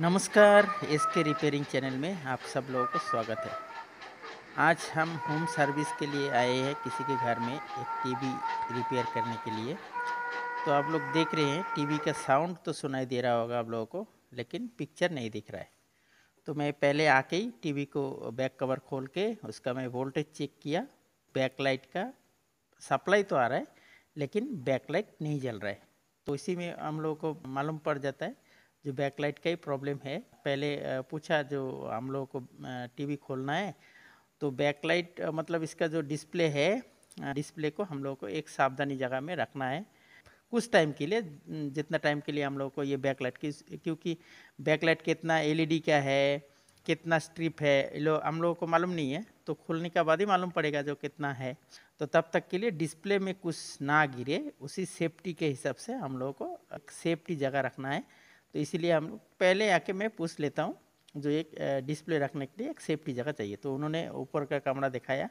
नमस्कार, SK repairing channel में आप सब लोगों को स्वागत है। आज हम होम सर्विस के लिए आए हैं किसी के घर में एक टीवी रिपेयर करने के लिए। तो आप लोग देख रहे हैं टीवी का साउंड तो सुनाई दे रहा होगा आप लोगों को, लेकिन पिक्चर नहीं दिख रहा है। तो मैं पहले आके ही टीवी को बैक कवर खोल के उसका मैं वोल्टेज चेक किया। बैकलाइट का सप्लाई तो आ रहा है, लेकिन बैकलाइट नहीं जल रहा है। तो इसी में हम लोगों को मालूम पड़ जाता है जो बैकलाइट का ही प्रॉब्लम है। पहले पूछा जो हम लोगों को टीवी खोलना है, तो बैकलाइट मतलब इसका जो डिस्प्ले है, डिस्प्ले को हम लोगों को एक सावधानी जगह में रखना है कुछ टाइम के लिए। जितना टाइम के लिए हम लोगों को ये बैकलाइट की, क्योंकि बैकलाइट कितना एलईडी का है, कितना स्ट्रिप है, हम लोगों को मालूम नहीं है। तो खोलने के बाद ही मालूम पड़ेगा जो कितना है। तो तब तक के लिए डिस्प्ले में कुछ ना गिरे, उसी सेफ्टी के हिसाब से हम लोगों को एक सेफ्टी जगह रखना है। तो इसीलिए हम पहले आके मैं पूछ लेता हूँ जो एक डिस्प्ले रखने के लिए एक सेफ्टी जगह चाहिए। तो उन्होंने ऊपर का कमरा दिखाया।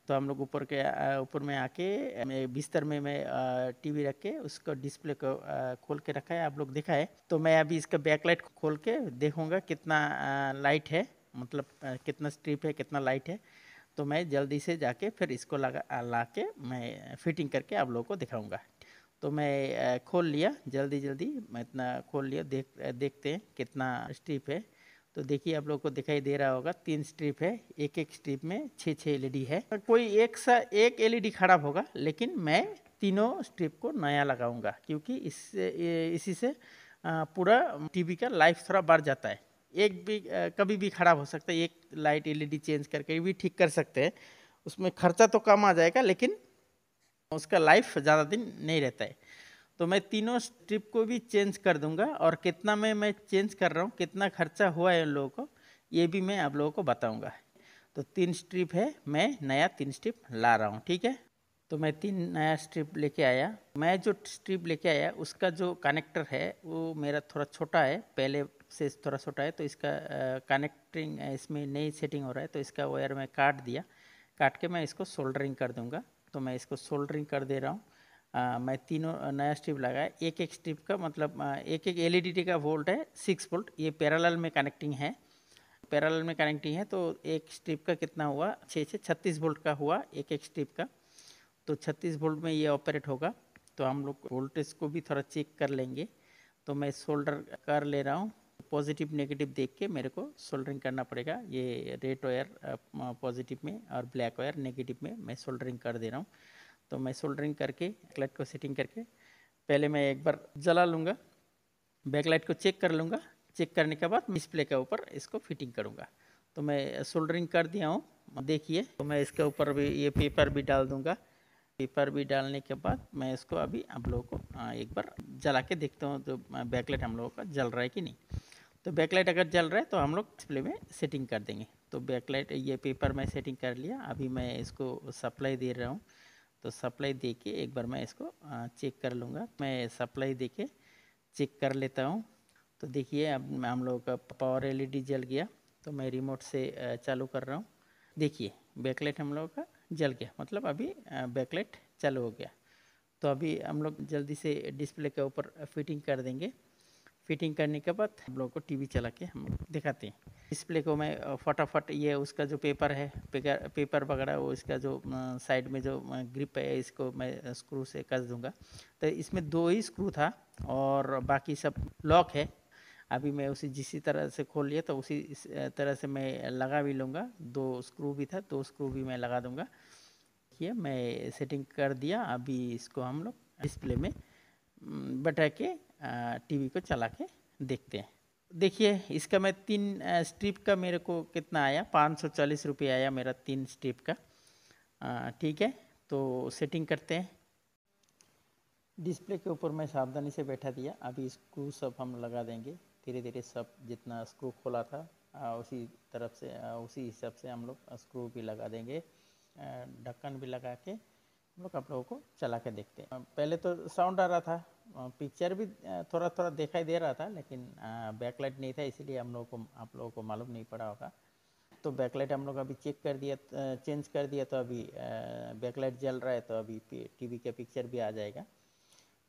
तो हम लोग ऊपर में आके बिस्तर में मैं टीवी रख के उसको डिस्प्ले को खोल के रखा है, आप लोग देखा है। तो मैं अभी इसका बैकलाइट खोल के देखूंगा कितना लाइट है, मतलब कितना स्ट्रिप है, कितना लाइट है। तो मैं जल्दी से जाके फिर इसको ला के मैं फिटिंग करके आप लोगों को दिखाऊंगा। तो मैं खोल लिया जल्दी जल्दी, मैं इतना खोल लिया। देखते हैं कितना स्ट्रिप है। तो देखिए आप लोग को दिखाई दे रहा होगा 3 स्ट्रिप है, एक एक स्ट्रिप में 6 एलईडी है। कोई एक एलईडी खराब होगा, लेकिन मैं तीनों स्ट्रिप को नया लगाऊंगा, क्योंकि इसी से पूरा टीवी का लाइफ थोड़ा बढ़ जाता है। एक भी कभी भी खराब हो सकता है, एक लाइट एलईडी चेंज करके भी ठीक कर सकते हैं। उसमें खर्चा तो कम आ जाएगा, लेकिन उसका लाइफ ज़्यादा दिन नहीं रहता है। तो मैं तीनों स्ट्रिप को भी चेंज कर दूंगा, और कितना में मैं चेंज कर रहा हूँ, कितना खर्चा हुआ है उन लोगों को, ये भी मैं आप लोगों को बताऊंगा। तो 3 स्ट्रिप है, मैं नया 3 स्ट्रिप ला रहा हूँ, ठीक है। तो मैं 3 नया स्ट्रिप लेके आया। मैं जो स्ट्रिप लेके आया उसका जो कनेक्टर है वो मेरा थोड़ा छोटा है, पहले से थोड़ा छोटा है। तो इसका कनेक्टिंग इसमें नई सेटिंग हो रहा है, तो इसका वायर मैं काट दिया। काट के मैं इसको सोल्डरिंग कर दूंगा। तो मैं इसको सोल्डरिंग कर दे रहा हूँ। मैं तीनों नया स्ट्रिप लगाया। एक एक स्ट्रिप का मतलब एक एक एलईडी का वोल्ट है 6 वोल्ट। ये पैरेलल में कनेक्टिंग है, पैरेलल में कनेक्टिंग है। तो एक स्ट्रिप का कितना हुआ, 36 वोल्ट का हुआ एक एक स्ट्रिप का। तो 36 वोल्ट में ये ऑपरेट होगा। तो हम लोग वोल्टेज को भी थोड़ा चेक कर लेंगे। तो मैं सोल्डर कर ले रहा हूँ। पॉजिटिव नेगेटिव देख के मेरे को सोल्डरिंग करना पड़ेगा। ये रेड वायर पॉजिटिव में और ब्लैक वायर नेगेटिव में मैं सोल्डरिंग कर दे रहा हूँ। तो मैं सोल्डरिंग करके बैकलाइट को सेटिंग करके पहले मैं एक बार जला लूँगा, बैकलाइट को चेक कर लूँगा। चेक करने के बाद डिस्प्ले के ऊपर इसको फिटिंग करूँगा। तो मैं सोल्डरिंग कर दिया हूँ, देखिए। तो मैं इसके ऊपर भी ये पेपर भी डाल दूँगा। पेपर भी डालने के बाद मैं इसको अभी आप लोगों को एक बार जला के देखता हूँ जो बैकलाइट हम लोगों का जल रहा है कि नहीं। तो बैकलाइट अगर जल रहा है तो हम लोग डिस्प्ले में सेटिंग कर देंगे। तो बैकलाइट ये पेपर में सेटिंग कर लिया। अभी मैं इसको सप्लाई दे रहा हूँ। तो सप्लाई दे के एक बार मैं इसको चेक कर लूँगा। मैं सप्लाई दे के चेक कर लेता हूँ। तो देखिए अब हम लोगों का पावर एलईडी जल गया। तो मैं रिमोट से चालू कर रहा हूँ। देखिए बैकलाइट हम लोगों का जल गया, मतलब अभी बैकलाइट चालू हो गया। तो अभी हम लोग जल्दी से डिस्प्ले के ऊपर फिटिंग कर देंगे। फिटिंग करने के बाद हम लोग को टीवी चला के हम दिखाते हैं। डिस्प्ले को मैं फटाफट ये उसका जो पेपर है, पेपर वगैरह वो इसका जो साइड में जो ग्रिप है इसको मैं स्क्रू से कस दूंगा। तो इसमें 2 ही स्क्रू था और बाकी सब लॉक है। अभी मैं उसी जिसी तरह से खोल लिया, तो उसी तरह से मैं लगा भी लूँगा। 2 स्क्रू भी था, 2 स्क्रू भी मैं लगा दूंगा। देखिए मैं सेटिंग कर दिया। अभी इसको हम लोग डिस्प्ले में बैठा के टीवी को चला के देखते हैं। देखिए इसका मैं 3 स्ट्रिप का मेरे को कितना आया, 540 रुपये आया मेरा 3 स्ट्रिप का। ठीक है, तो सेटिंग करते हैं। डिस्प्ले के ऊपर मैं सावधानी से बैठा दिया। अभी स्क्रू सब हम लगा देंगे धीरे धीरे। सब जितना स्क्रू खोला था उसी तरफ से उसी हिसाब से हम लोग स्क्रू भी लगा देंगे। ढक्कन भी लगा के हम लोग आप लोगों को चला के देखते हैं। पहले तो साउंड आ रहा था, पिक्चर भी थोड़ा थोड़ा दिखाई दे रहा था, लेकिन बैकलाइट नहीं था, इसीलिए हम लोगों को आप लोगों को मालूम नहीं पड़ा होगा। तो बैकलाइट हम लोग अभी चेक कर दिया, चेंज कर दिया। तो अभी बैकलाइट जल रहा है। तो अभी टीवी का पिक्चर भी आ जाएगा,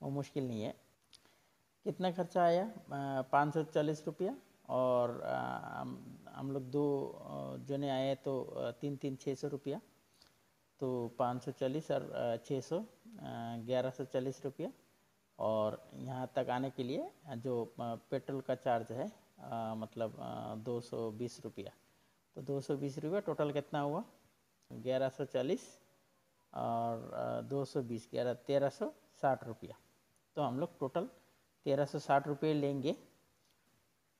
वो मुश्किल नहीं है। कितना खर्चा आया, 540 रुपया। और हम लोग दो जने आए तो 600 रुपया, तो 540 और 600 1140 रुपया। और यहाँ तक आने के लिए जो पेट्रोल का चार्ज है मतलब 220 रुपया। तो 220 रुपया टोटल कितना हुआ? 1140 और 220 1360 रुपया। तो हम लोग टोटल 1360 रुपये लेंगे।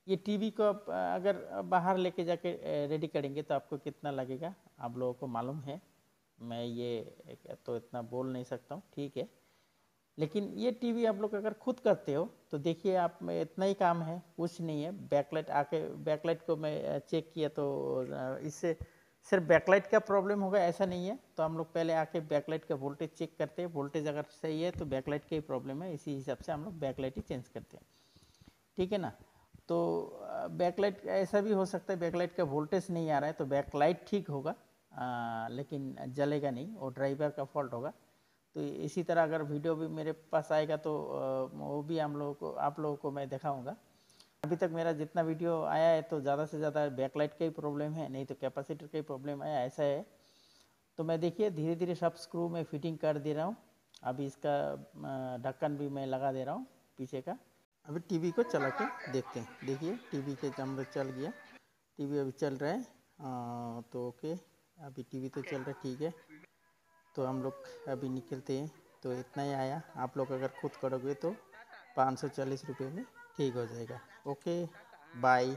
ये टीवी को आप अगर बाहर लेके जाके रेडी करेंगे तो आपको कितना लगेगा आप लोगों को मालूम है। मैं ये तो इतना बोल नहीं सकता हूँ, ठीक है। लेकिन ये टीवी आप लोग अगर खुद करते हो तो देखिए आप में इतना ही काम है, कुछ नहीं है। बैकलाइट आके बैकलाइट को मैं चेक किया तो इससे सिर्फ बैकलाइट का प्रॉब्लम होगा ऐसा नहीं है। तो हम लोग पहले आके बैकलाइट का वोल्टेज चेक करते हैं, वोल्टेज अगर सही है तो बैकलाइट का ही प्रॉब्लम है, इसी हिसाब से हम लोग बैकलाइट ही चेंज करते हैं, ठीक है ना। तो बैकलाइट ऐसा भी हो सकता है बैकलाइट का वोल्टेज नहीं आ रहा है तो बैकलाइट ठीक होगा, लेकिन जलेगा नहीं, वो ड्राइवर का फॉल्ट होगा। तो इसी तरह अगर वीडियो भी मेरे पास आएगा तो वो भी आप लोगों को मैं दिखाऊंगा। अभी तक मेरा जितना वीडियो आया है तो ज़्यादा से ज़्यादा बैकलाइट का ही प्रॉब्लम है, नहीं तो कैपेसिटर का ही प्रॉब्लम आया, ऐसा है। तो मैं देखिए धीरे धीरे सब स्क्रू में फिटिंग कर दे रहा हूँ। अभी इसका ढक्कन भी मैं लगा दे रहा हूँ पीछे का। अभी टीवी को चला के देखते हैं। देखिए टीवी के कमरे चल गया, टीवी अभी चल रहा है। तो ओके, अभी टीवी तो चल रहा है, ठीक है। तो हम लोग अभी निकलते हैं। तो इतना ही आया, आप लोग अगर खुद करोगे तो 540 रुपये में ठीक हो जाएगा। Okay, bye.